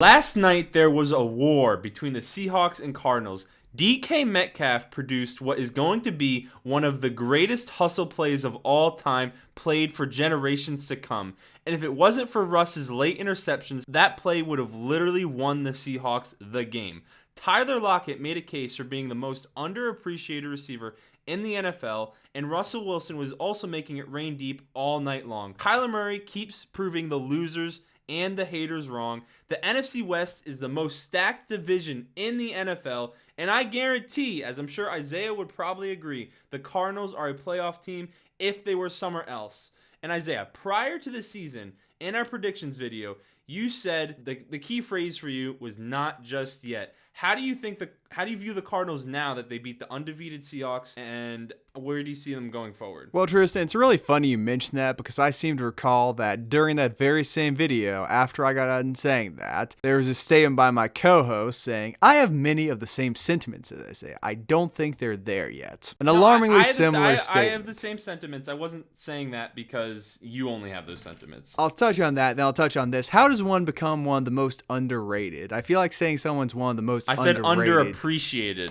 Last night, there was a war between the Seahawks and Cardinals. DK Metcalf produced what is going to be one of the greatest hustle plays of all time, played for generations to come. And if it wasn't for Russ's late interceptions, that play would have literally won the Seahawks the game. Tyler Lockett made a case for being the most underappreciated receiver in the NFL, and Russell Wilson was also making it rain deep all night long. Kyler Murray keeps proving the losers and the haters wrong. The NFC West is the most stacked division in the NFL, and I guarantee, as I'm sure Isaiah would probably agree, the Cardinals are a playoff team if they were somewhere else. And Isaiah, prior to the season, in our predictions video, you said the key phrase for you was "not just yet." How do you view the Cardinals now that they beat the undefeated Seahawks, and where do you see them going forward? Well, Tristan, it's really funny you mentioned that because I seem to recall that during that very same video, after I got done saying that, there was a statement by my co-host saying, I have many of the same sentiments as I say. I don't think they're there yet. An alarmingly similar statement. I have the same sentiments. I wasn't saying that because you only have those sentiments. I'll touch on that, then I'll touch on this. How does one become one of the most underrated? I feel like saying someone's one of the most I said underrated. Underappreciated.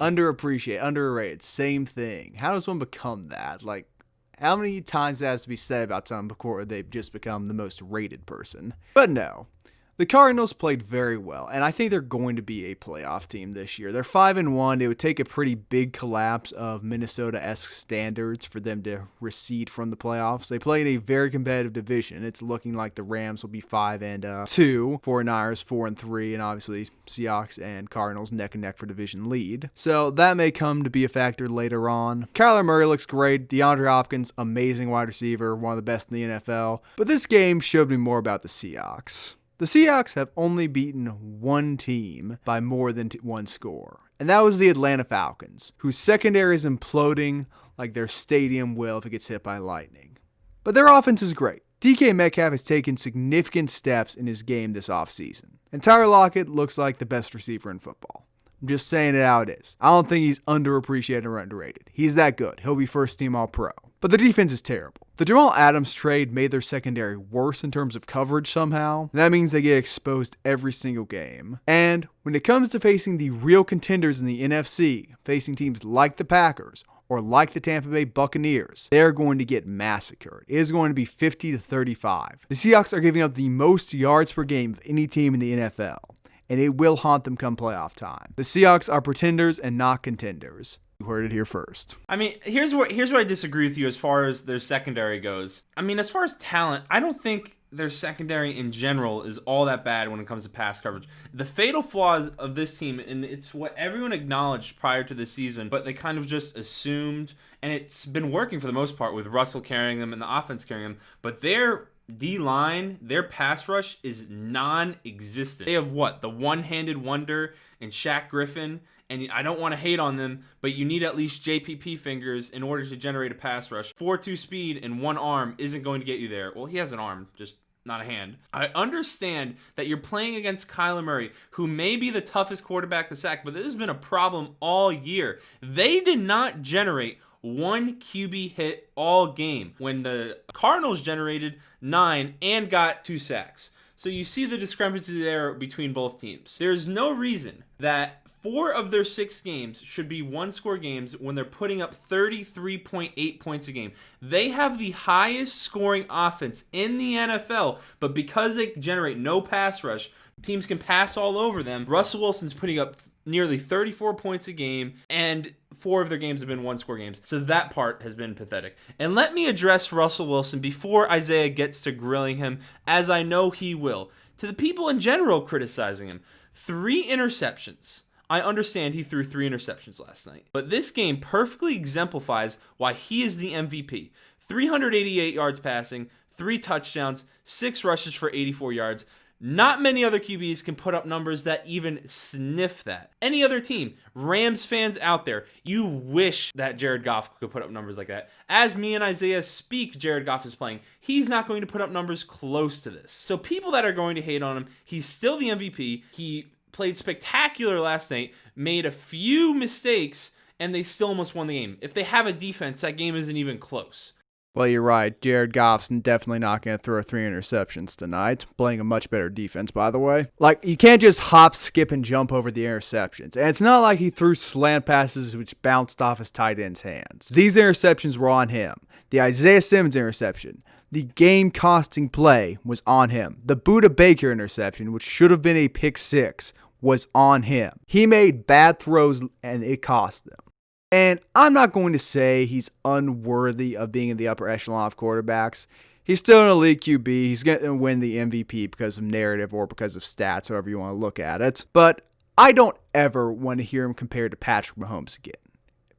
Underrated, same thing. How does one become that? Like, how many times that has to be said about someone before they've just become the most rated person? But no. The Cardinals played very well, and I think they're going to be a playoff team this year. They're 5-1. It would take a pretty big collapse of Minnesota-esque standards for them to recede from the playoffs. They play in a very competitive division. It's looking like the Rams will be 5-2, 49ers 4-3, and obviously Seahawks and Cardinals neck and neck for division lead. So that may come to be a factor later on. Kyler Murray looks great. DeAndre Hopkins, amazing wide receiver, one of the best in the NFL. But this game showed me more about the Seahawks. The Seahawks have only beaten one team by more than one score, and that was the Atlanta Falcons, whose secondary is imploding like their stadium will if it gets hit by lightning. But their offense is great. DK Metcalf has taken significant steps in his game this offseason, and Tyler Lockett looks like the best receiver in football. I'm just saying it how it is. I don't think he's underappreciated or underrated. He's that good. He'll be first team All-Pro. But the defense is terrible. The Jamal Adams trade made their secondary worse in terms of coverage somehow, and that means they get exposed every single game. And when it comes to facing the real contenders in the NFC, facing teams like the Packers or like the Tampa Bay Buccaneers, they're going to get massacred. It is going to be 50-35. The Seahawks are giving up the most yards per game of any team in the NFL, and it will haunt them come playoff time. The Seahawks are pretenders and not contenders. You heard it here first. I mean, here's where I disagree with you as far as their secondary goes. I mean, as far as talent, I don't think their secondary in general is all that bad when it comes to pass coverage. The fatal flaws of this team, and it's what everyone acknowledged prior to the season, but they kind of just assumed, and it's been working for the most part with Russell carrying them and the offense carrying them, but their D-line, their pass rush is non-existent. They have what? The one-handed wonder in Shaq Griffin. And I don't want to hate on them, but you need at least JPP fingers in order to generate a pass rush. 4.2 speed and one arm isn't going to get you there. Well, he has an arm, just not a hand. I understand that you're playing against Kyler Murray, who may be the toughest quarterback to sack, but this has been a problem all year. They did not generate one QB hit all game when the Cardinals generated 9 and got 2 sacks. So you see the discrepancy there between both teams. There's no reason that 4 of their 6 games should be one-score games when they're putting up 33.8 points a game. They have the highest scoring offense in the NFL, but because they generate no pass rush, teams can pass all over them. Russell Wilson's putting up nearly 34 points a game, and 4 of their games have been one-score games. So that part has been pathetic. And let me address Russell Wilson before Isaiah gets to grilling him, as I know he will. To the people in general criticizing him, 3 interceptions. I understand he threw 3 interceptions last night, but this game perfectly exemplifies why he is the MVP. 388 yards passing, 3 touchdowns, 6 rushes for 84 yards. Not many other QBs can put up numbers that even sniff that. Any other team, Rams fans out there, you wish that Jared Goff could put up numbers like that. As me and Isaiah speak, Jared Goff is playing. He's not going to put up numbers close to this. So people that are going to hate on him, he's still the MVP. He played spectacular last night, made a few mistakes, and they still almost won the game. If they have a defense, that game isn't even close. Well, you're right. Jared Goff's definitely not going to throw 3 interceptions tonight. Playing a much better defense, by the way. Like, you can't just hop, skip, and jump over the interceptions. And it's not like he threw slant passes which bounced off his tight end's hands. These interceptions were on him. The Isaiah Simmons interception, the game-costing play, was on him. The Budda Baker interception, which should have been a pick six, was on him. He made bad throws, and it cost them. And I'm not going to say he's unworthy of being in the upper echelon of quarterbacks. He's still an elite QB. He's going to win the MVP because of narrative or because of stats, however you want to look at it. But I don't ever want to hear him compared to Patrick Mahomes again.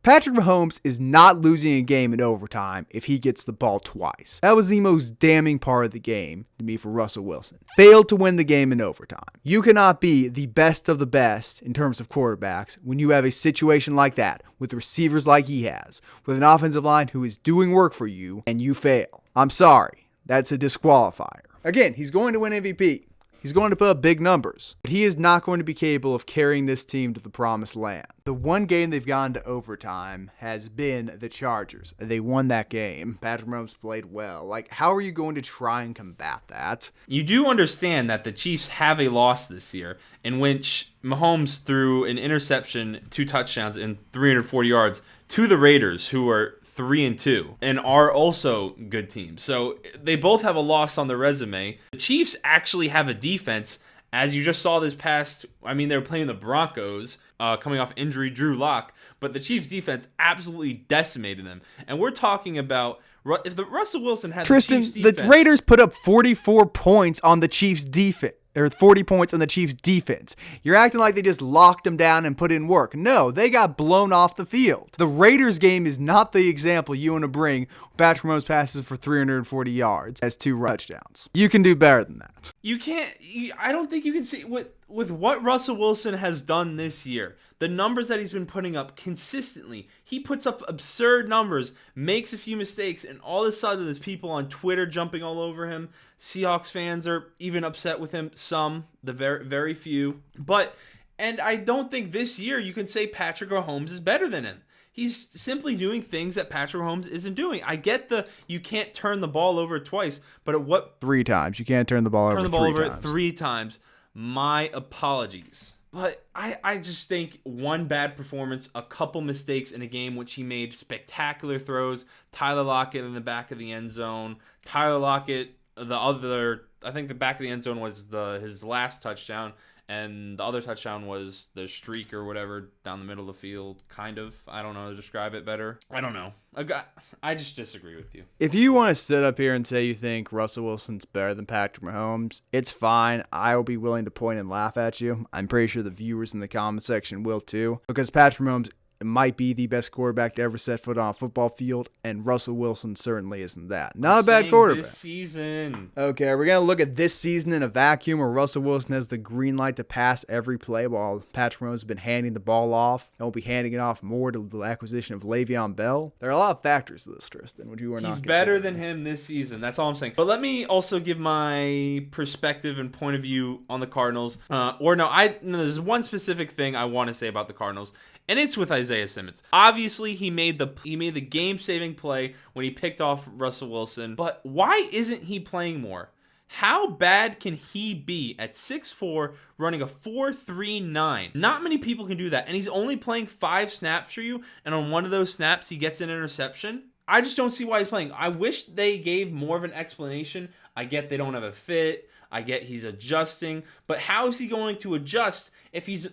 Patrick Mahomes is not losing a game in overtime if he gets the ball twice. That was the most damning part of the game to me for Russell Wilson. Failed to win the game in overtime. You cannot be the best of the best in terms of quarterbacks when you have a situation like that with receivers like he has, with an offensive line who is doing work for you, and you fail. I'm sorry. That's a disqualifier. Again, he's going to win MVP. He's going to put up big numbers, but he is not going to be capable of carrying this team to the promised land. The one game they've gone to overtime has been the Chargers. They won that game. Patrick Mahomes played well. Like, how are you going to try and combat that? You do understand that the Chiefs have a loss this year in which Mahomes threw an interception, 2 touchdowns, and 340 yards to the Raiders, who are 3-2 and are also good teams. So they both have a loss on their resume. The Chiefs actually have a defense, as you just saw this past. I mean, they were playing the Broncos, coming off injury, Drew Lock, but the Chiefs defense absolutely decimated them. And we're talking about if the Russell Wilson had Tristan, the Chiefs defense, the Raiders put up 44 points on the Chiefs defense. Or 40 points on the Chiefs defense. You're acting like they just locked them down and put in work. No, they got blown off the field. The Raiders game is not the example you want to bring. Patrick Mahomes passes for 340 yards as 2 touchdowns. You can do better than that. You can't. I don't think you can see with what Russell Wilson has done this year. The numbers that he's been putting up consistently. He puts up absurd numbers, makes a few mistakes, and all of a sudden there's people on Twitter jumping all over him. Seahawks fans are even upset with him. Some, the very, very few. And I don't think this year you can say Patrick Mahomes is better than him. He's simply doing things that Patrick Mahomes isn't doing. I get you can't turn the ball over twice, but at what 3 times? You can't turn the ball over 3 times. My apologies. But I just think one bad performance, a couple mistakes in a game which he made spectacular throws. Tyler Lockett in the back of the end zone. Tyler Lockett, I think the back of the end zone was his last touchdown. And the other touchdown was the streak or whatever down the middle of the field, kind of. I don't know how to describe it better. I don't know. I just disagree with you. If you want to sit up here and say you think Russell Wilson's better than Patrick Mahomes, it's fine. I will be willing to point and laugh at you. I'm pretty sure the viewers in the comment section will too, because Patrick Mahomes might be the best quarterback to ever set foot on a football field, and Russell Wilson certainly isn't that. Not a bad quarterback. This season. Okay, we're going to look at this season in a vacuum where Russell Wilson has the green light to pass every play while Patrick Mahomes has been handing the ball off. He'll be handing it off more to the acquisition of Le'Veon Bell. There are a lot of factors to this, Tristan, which you are not He's better than him this season. That's all I'm saying. But let me also give my perspective and point of view on the Cardinals. There's one specific thing I want to say about the Cardinals. And it's with Isaiah Simmons. Obviously, he made the game-saving play when he picked off Russell Wilson. But why isn't he playing more? How bad can he be at 6'4", running a 4.39"? Not many people can do that. And he's only playing 5 snaps for you. And on one of those snaps, he gets an interception. I just don't see why he's playing. I wish they gave more of an explanation. I get they don't have a fit. I get he's adjusting. But how is he going to adjust if he's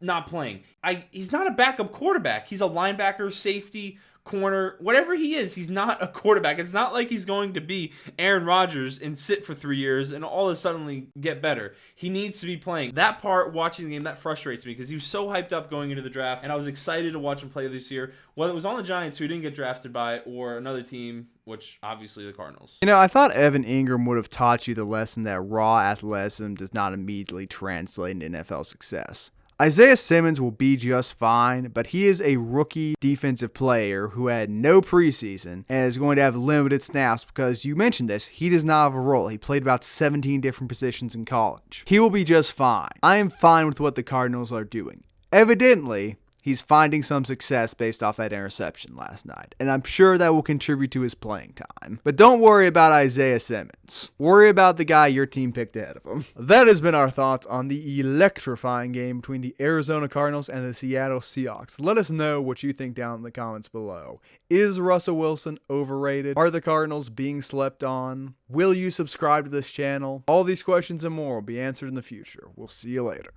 not playing? He's not a backup quarterback. He's a linebacker, safety, corner, whatever he is. He's not a quarterback. It's not like he's going to be Aaron Rodgers and sit for 3 years and all of a sudden get better. He needs to be playing. That part, watching the game, that frustrates me because he was so hyped up going into the draft, and I was excited to watch him play this year, whether it was on the Giants, who didn't get drafted by, or another team, which obviously the Cardinals. You know, I thought Evan Ingram would have taught you the lesson that raw athleticism does not immediately translate into NFL success. Isaiah Simmons will be just fine, but he is a rookie defensive player who had no preseason and is going to have limited snaps because, you mentioned this, he does not have a role. He played about 17 different positions in college. He will be just fine. I am fine with what the Cardinals are doing. Evidently, he's finding some success based off that interception last night, and I'm sure that will contribute to his playing time. But don't worry about Isaiah Simmons. Worry about the guy your team picked ahead of him. That has been our thoughts on the electrifying game between the Arizona Cardinals and the Seattle Seahawks. Let us know what you think down in the comments below. Is Russell Wilson overrated? Are the Cardinals being slept on? Will you subscribe to this channel? All these questions and more will be answered in the future. We'll see you later.